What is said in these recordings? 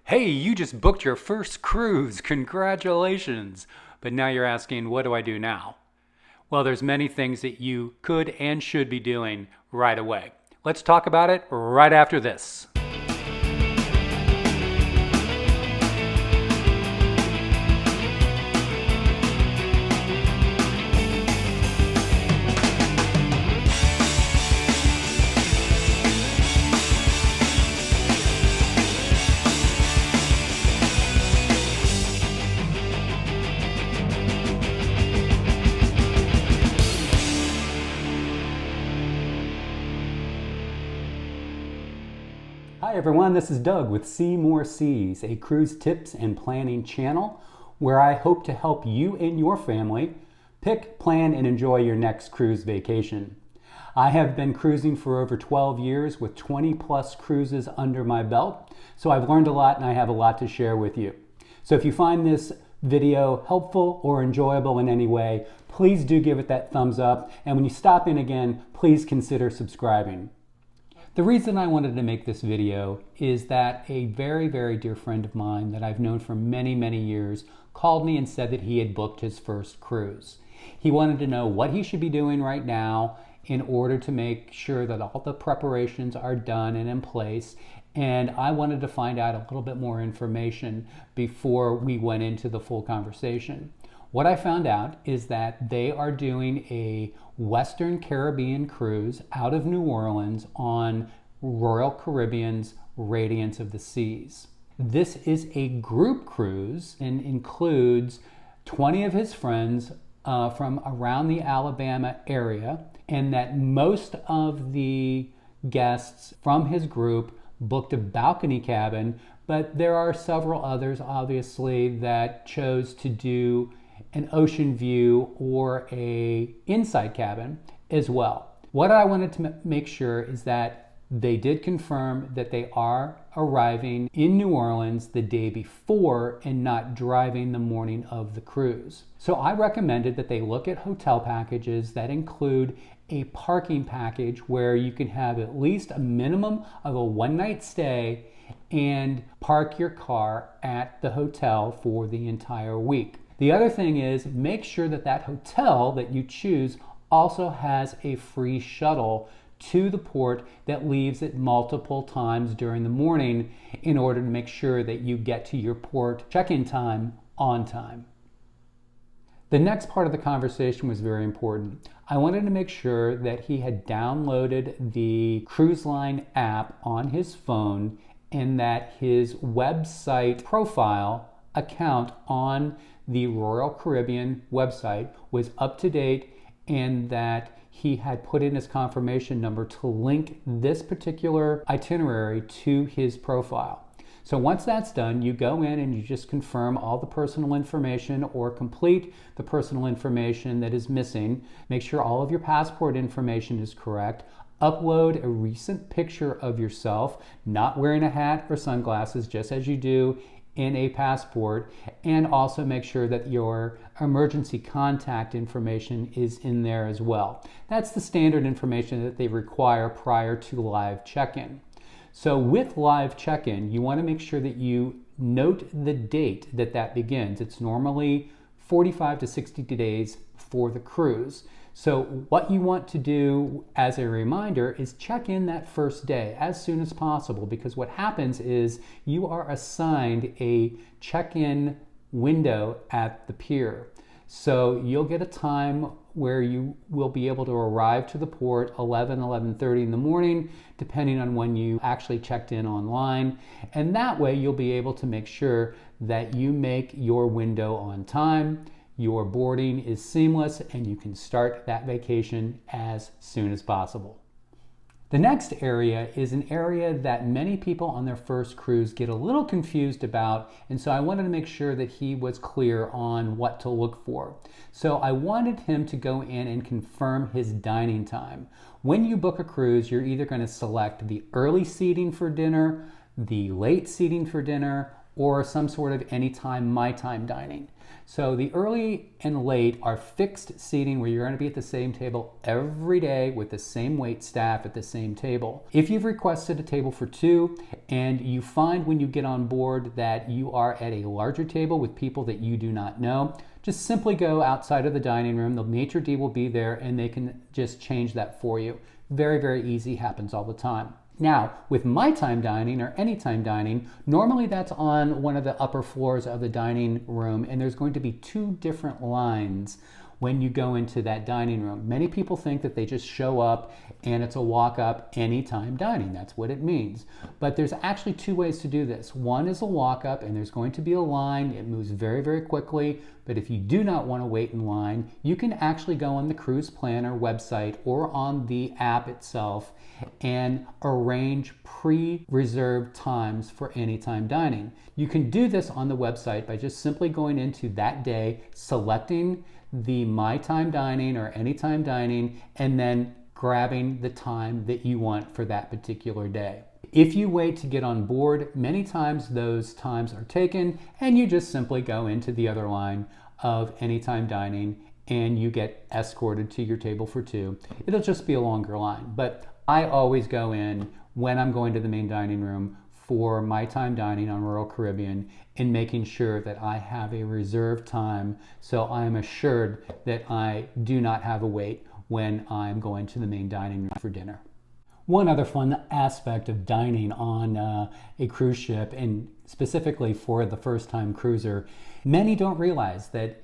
Hey, you just booked your first cruise. Congratulations. But now you're asking, what do I do now? Well, there's many things that you could and should be doing right away. Let's talk about it right after this. Hi everyone, this is Doug with See More Seas, a cruise tips and planning channel where I hope to help you and your family pick, plan, and enjoy your next cruise vacation. I have been cruising for over 12 years with 20 plus cruises under my belt, so I've learned a lot and I have a lot to share with you. So if you find this video helpful or enjoyable in any way, please do give it that thumbs up, and when you stop in again, please consider subscribing. The reason I wanted to make this video is that a very, very dear friend of mine that I've known for many, many years called me and said that he had booked his first cruise. He wanted to know what he should be doing right now in order to make sure that all the preparations are done and in place. And I wanted to find out a little bit more information before we went into the full conversation. What I found out is that they are doing a Western Caribbean cruise out of New Orleans on Royal Caribbean's Radiance of the Seas. This is a group cruise and includes 20 of his friends from around the Alabama area, and that most of the guests from his group booked a balcony cabin, but there are several others obviously that chose to do an ocean view or a inside cabin as well. What I wanted to make sure is that they did confirm that they are arriving in New Orleans the day before and not driving the morning of the cruise. So I recommended that they look at hotel packages that include a parking package where you can have at least a minimum of a one-night stay and park your car at the hotel for the entire week. The other thing is make sure that that hotel that you choose also has a free shuttle to the port that leaves at multiple times during the morning in order to make sure that you get to your port check-in time on time. The next part of the conversation was very important. I wanted to make sure that he had downloaded the cruise line app on his phone and that his website profile account on the Royal Caribbean website was up to date and that he had put in his confirmation number to link this particular itinerary to his profile. So once that's done, you go in and you just confirm all the personal information or complete the personal information that is missing. Make sure all of your passport information is correct. Upload a recent picture of yourself, not wearing a hat or sunglasses, just as you do in a passport, and also make sure that your emergency contact information is in there as well. That's the standard information that they require prior to live check-in. So with live check-in, you want to make sure that you note the date that that begins. It's normally 45 to 60 days for the cruise. So what you want to do as a reminder is check in that first day as soon as possible, because what happens is you are assigned a check-in window at the pier. So you'll get a time where you will be able to arrive to the port 11:30 in the morning, depending on when you actually checked in online. And that way you'll be able to make sure that you make your window on time, your boarding is seamless, and you can start that vacation as soon as possible. The next area is an area that many people on their first cruise get a little confused about, and so I wanted to make sure that he was clear on what to look for. So I wanted him to go in and confirm his dining time. When you book a cruise, you're either going to select the early seating for dinner, the late seating for dinner, or some sort of anytime, my time dining. So the early and late are fixed seating where you're going to be at the same table every day with the same wait staff at the same table. If you've requested a table for two and you find when you get on board that you are at a larger table with people that you do not know, just simply go outside of the dining room. The maitre d' will be there and they can just change that for you. Very, very easy, happens all the time. Now, with my time dining or anytime dining, normally that's on one of the upper floors of the dining room, and there's going to be two different lines when you go into that dining room. Many people think that they just show up and it's a walk up anytime dining. That's what it means. But there's actually two ways to do this. One is a walk up and there's going to be a line. It moves very, very quickly. But if you do not want to wait in line, you can actually go on the Cruise Planner website or on the app itself and arrange pre-reserved times for anytime dining. You can do this on the website by just simply going into that day, selecting the My Time Dining or Anytime Dining, and then grabbing the time that you want for that particular day. If you wait to get on board, many times those times are taken and you just simply go into the other line of Anytime Dining and you get escorted to your table for two. It'll just be a longer line, but I always go in when I'm going to the main dining room for My Time Dining on Royal Caribbean and making sure that I have a reserved time so I'm assured that I do not have a wait when I'm going to the main dining room for dinner. One other fun aspect of dining on a cruise ship, and specifically for the first-time cruiser, many don't realize that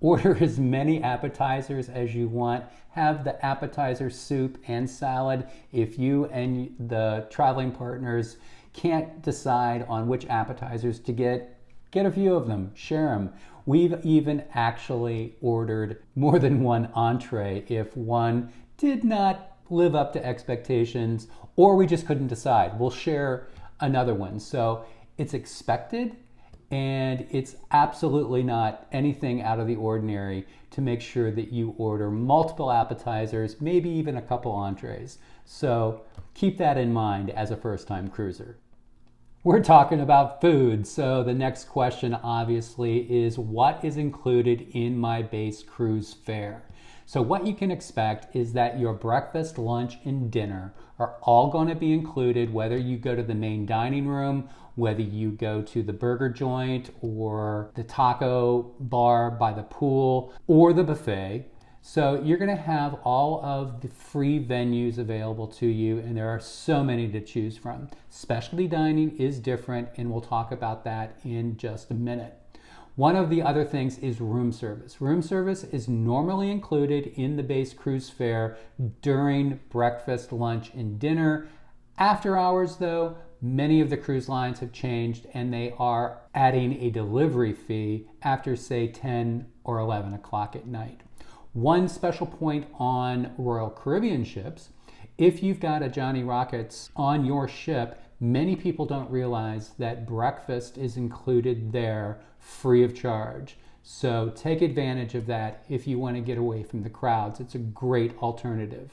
order as many appetizers as you want. Have the appetizer soup and salad. If you and the traveling partners can't decide on which appetizers to get a few of them, share them. We've even actually ordered more than one entree if one did not live up to expectations or we just couldn't decide. We'll share another one. So it's expected and it's absolutely not anything out of the ordinary to make sure that you order multiple appetizers, maybe even a couple entrees. So keep that in mind as a first-time cruiser. We're talking about food, so the next question obviously is what is included in my base cruise fare? So what you can expect is that your breakfast, lunch, and dinner are all going to be included, whether you go to the main dining room, whether you go to the burger joint or the taco bar by the pool or the buffet. So you're going to have all of the free venues available to you, and there are so many to choose from. Specialty dining is different, and we'll talk about that in just a minute. One of the other things is room service. Room service is normally included in the base cruise fare during breakfast, lunch, and dinner. After hours, though, many of the cruise lines have changed and they are adding a delivery fee after, say, 10 or 11 o'clock at night. One special point on Royal Caribbean ships, if you've got a Johnny Rockets on your ship, many people don't realize that breakfast is included there free of charge. So take advantage of that if you want to get away from the crowds. It's a great alternative.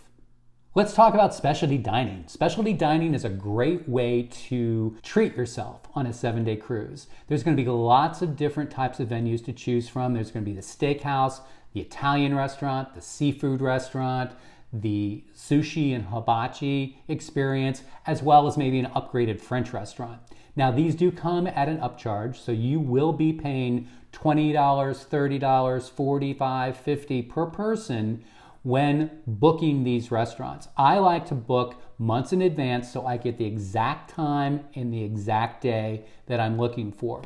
Let's talk about specialty dining. Specialty dining is a great way to treat yourself on a 7-day cruise. There's going to be lots of different types of venues to choose from. There's going to be the steakhouse, the Italian restaurant, the seafood restaurant, the sushi and hibachi experience, as well as maybe an upgraded French restaurant. Now, these do come at an upcharge, so you will be paying $20, $30, $45, $50 per person when booking these restaurants. I like to book months in advance so I get the exact time and the exact day that I'm looking for.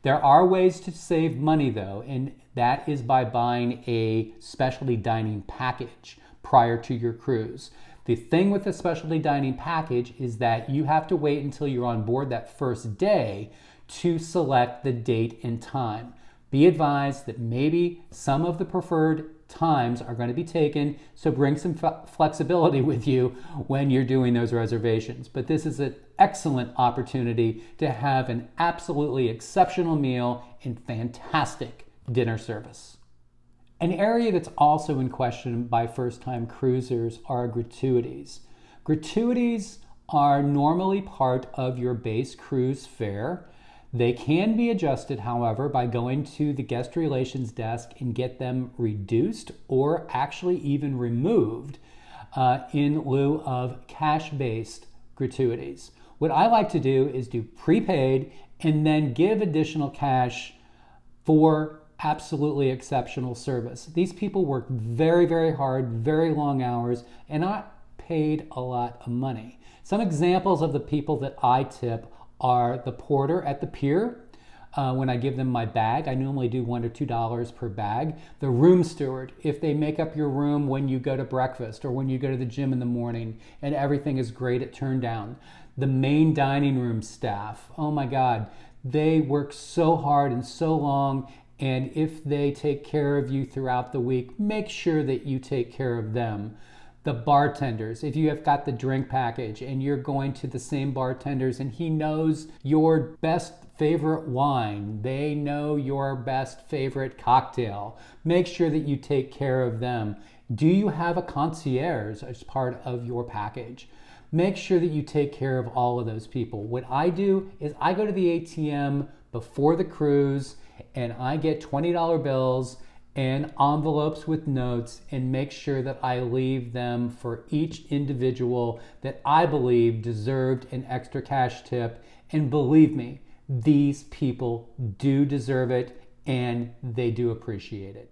There are ways to save money though, and that is by buying a specialty dining package prior to your cruise. The thing with the specialty dining package is that you have to wait until you're on board that first day to select the date and time. Be advised that maybe some of the preferred times are going to be taken, so bring some flexibility with you when you're doing those reservations. But this is an excellent opportunity to have an absolutely exceptional meal and fantastic dinner service. An area that's also in question by first-time cruisers are gratuities. Gratuities are normally part of your base cruise fare. They can be adjusted, however, by going to the guest relations desk and get them reduced or actually even removed in lieu of cash-based gratuities. What I like to do is do prepaid and then give additional cash for absolutely exceptional service. These people work very, very hard, very long hours, and not paid a lot of money. Some examples of the people that I tip are the porter at the pier. When I give them my bag, I normally do $1 or $2 per bag. The room steward, if they make up your room when you go to breakfast or when you go to the gym in the morning and everything is great at turn down. The main dining room staff, oh my God, they work so hard and so long, and if they take care of you throughout the week, make sure that you take care of them. The bartenders, if you have got the drink package and you're going to the same bartenders and he knows your best favorite wine, they know your best favorite cocktail, make sure that you take care of them. Do you have a concierge as part of your package? Make sure that you take care of all of those people. What I do is I go to the ATM before the cruise and I get $20 bills and envelopes with notes and make sure that I leave them for each individual that I believe deserved an extra cash tip. And believe me, these people do deserve it and they do appreciate it.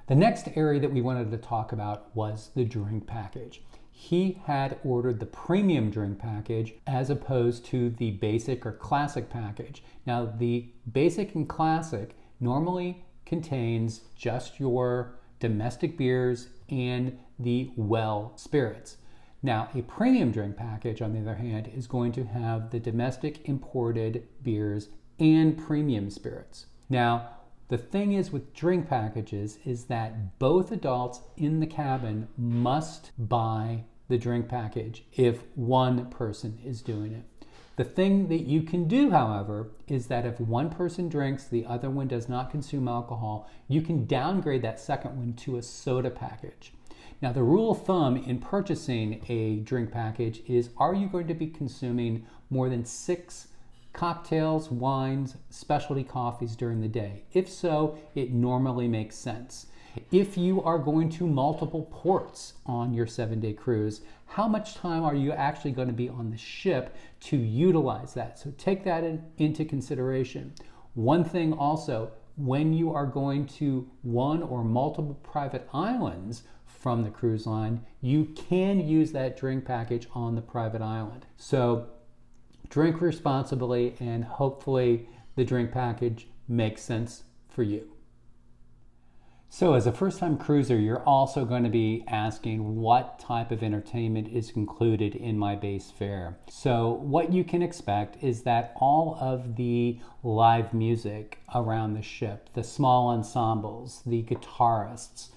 The next area that we wanted to talk about was the drink package. He had ordered the premium drink package as opposed to the basic or classic package. Now, the basic and classic normally contains just your domestic beers and the well spirits. Now, a premium drink package, on the other hand, is going to have the domestic imported beers and premium spirits. Now, the thing is with drink packages is that both adults in the cabin must buy the drink package if one person is doing it. The thing that you can do, however, is that if one person drinks, the other one does not consume alcohol, you can downgrade that second one to a soda package. Now, the rule of thumb in purchasing a drink package is, are you going to be consuming more than 6 cocktails, wines, specialty coffees during the day? If so, it normally makes sense. If you are going to multiple ports on your 7-day cruise, how much time are you actually going to be on the ship to utilize that? So take that into consideration. One thing also, when you are going to one or multiple private islands from the cruise line, you can use that drink package on the private island. So drink responsibly and hopefully the drink package makes sense for you. So as a first-time cruiser, you're also going to be asking what type of entertainment is included in my base fare. So what you can expect is that all of the live music around the ship, the small ensembles, the guitarists,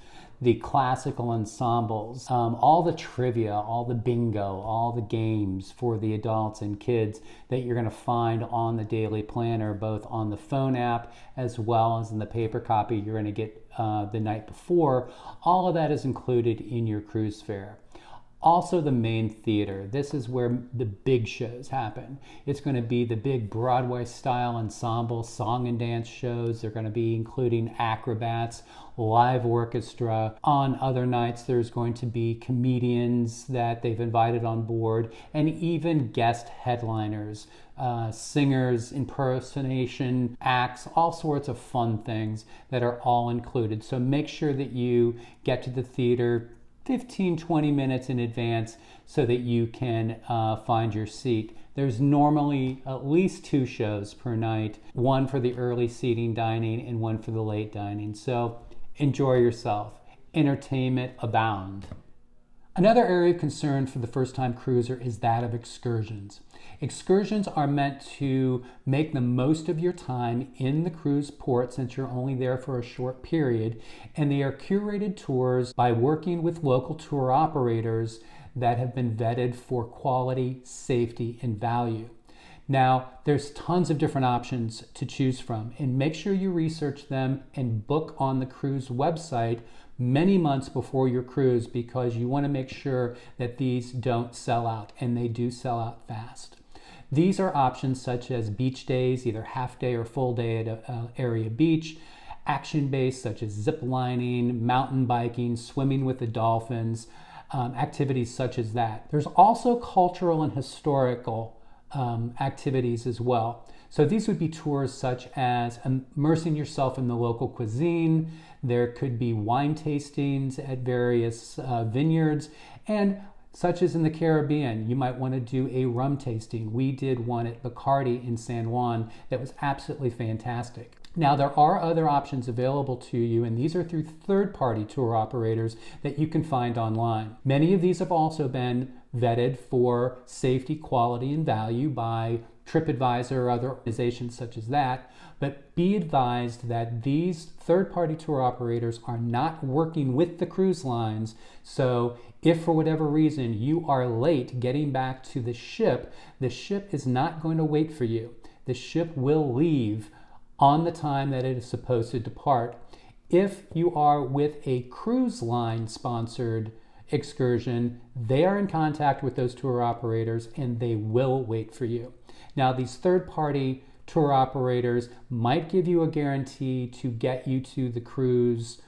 the classical ensembles, all the trivia, all the bingo, all the games for the adults and kids that you're going to find on the daily planner, both on the phone app as well as in the paper copy you're going to get the night before, all of that is included in your cruise fare. Also the main theater. This is where the big shows happen. It's going to be the big Broadway style ensemble song and dance shows. They're going to be including acrobats, live orchestra. On other nights there's going to be comedians that they've invited on board and even guest headliners, singers, impersonation acts, all sorts of fun things that are all included. So make sure that you get to the theater 15-20 minutes in advance so that you can find your seat. There's normally at least 2 shows per night, one for the early seating dining and one for the late dining. So enjoy yourself. Entertainment abound. Another area of concern for the first-time cruiser is that of excursions. Excursions are meant to make the most of your time in the cruise port since you're only there for a short period, and they are curated tours by working with local tour operators that have been vetted for quality, safety, and value. Now, there's tons of different options to choose from, and make sure you research them and book on the cruise website many months before your cruise because you want to make sure that these don't sell out, and they do sell out fast. These are options such as beach days, either half day or full day at an area beach, action-based such as zip lining, mountain biking, swimming with the dolphins, activities such as that. There's also cultural and historical activities as well. So these would be tours such as immersing yourself in the local cuisine. There could be wine tastings at various vineyards, and such as in the Caribbean, you might want to do a rum tasting. We did one at Bacardi in San Juan that was absolutely fantastic. Now, there are other options available to you, and these are through third-party tour operators that you can find online. Many of these have also been vetted for safety, quality, and value by TripAdvisor or other organizations such as that, but be advised that these third-party tour operators are not working with the cruise lines. So if for whatever reason you are late getting back to the ship is not going to wait for you. The ship will leave on the time that it is supposed to depart. If you are with a cruise line sponsored excursion, they are in contact with those tour operators and they will wait for you. Now, these third-party tour operators might give you a guarantee to get you to the cruise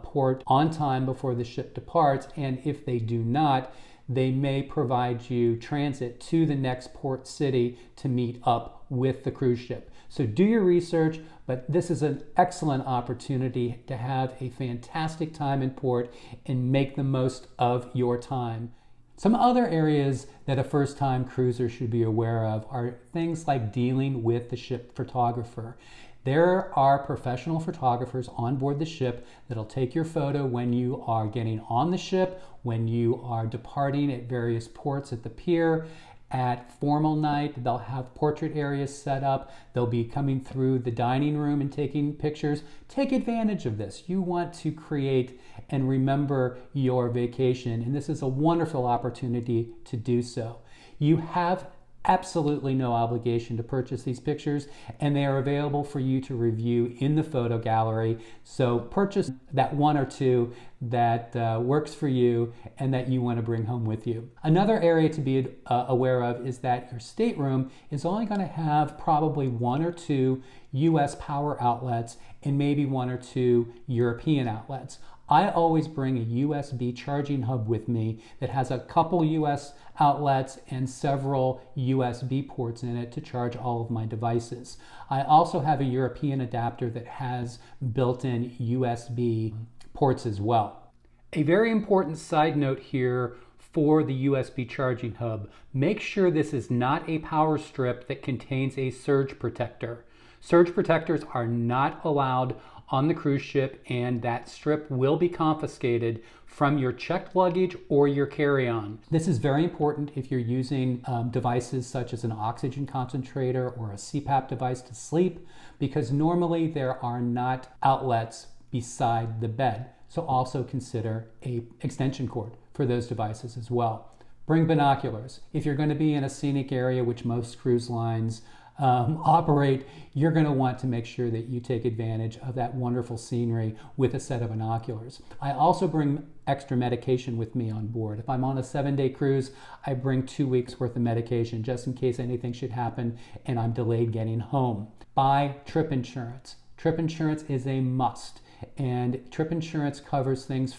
port on time before the ship departs, and if they do not, they may provide you transit to the next port city to meet up with the cruise ship. So do your research, but this is an excellent opportunity to have a fantastic time in port and make the most of your time. Some other areas that a first-time cruiser should be aware of are things like dealing with the ship photographer. There are professional photographers on board the ship that'll take your photo when you are getting on the ship, when you are departing at various ports at the pier. At formal night, they'll have portrait areas set up. They'll be coming through the dining room and taking pictures. Take advantage of this. You want to create and remember your vacation, and this is a wonderful opportunity to do so. You have absolutely no obligation to purchase these pictures, and they are available for you to review in the photo gallery. So purchase that one or two that works for you and that you want to bring home with you. Another area to be aware of is that your stateroom is only going to have probably one or two US power outlets and maybe one or two European outlets. I always bring a USB charging hub with me that has a couple US outlets and several USB ports in it to charge all of my devices. I also have a European adapter that has built-in USB ports as well. A very important side note here for the USB charging hub: make sure this is not a power strip that contains a surge protector. Surge protectors are not allowed on the cruise ship, and that strip will be confiscated from your checked luggage or your carry-on. This is very important if you're using devices such as an oxygen concentrator or a CPAP device to sleep, because normally there are not outlets beside the bed. So also consider an extension cord for those devices as well. Bring binoculars. If you're going to be in a scenic area, which most cruise lines operate, you're going to want to make sure that you take advantage of that wonderful scenery with a set of binoculars. I also bring extra medication with me on board. If I'm on a 7-day cruise, I bring 2 weeks worth of medication just in case anything should happen and I'm delayed getting home. Buy trip insurance. Trip insurance is a must, and trip insurance covers things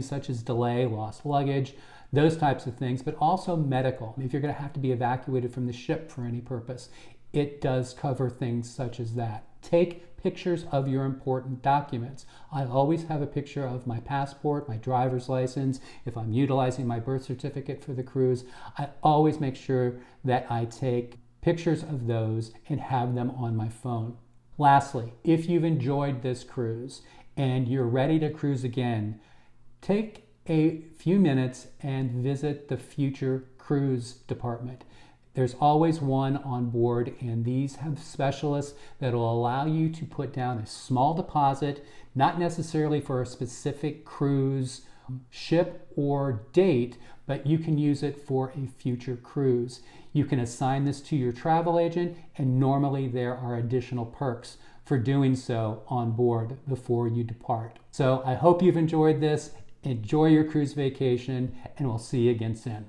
such as delay, lost luggage, those types of things, but also medical. If you're going to have to be evacuated from the ship for any purpose, it does cover things such as that. Take pictures of your important documents. I always have a picture of my passport, my driver's license. If I'm utilizing my birth certificate for the cruise, I always make sure that I take pictures of those and have them on my phone. Lastly, if you've enjoyed this cruise and you're ready to cruise again, take a few minutes and visit the Future Cruise Department. There's always one on board, and these have specialists that will allow you to put down a small deposit, not necessarily for a specific cruise ship or date, but you can use it for a future cruise. You can assign this to your travel agent, and normally there are additional perks for doing so on board before you depart. So I hope you've enjoyed this. Enjoy your cruise vacation, and we'll see you again soon.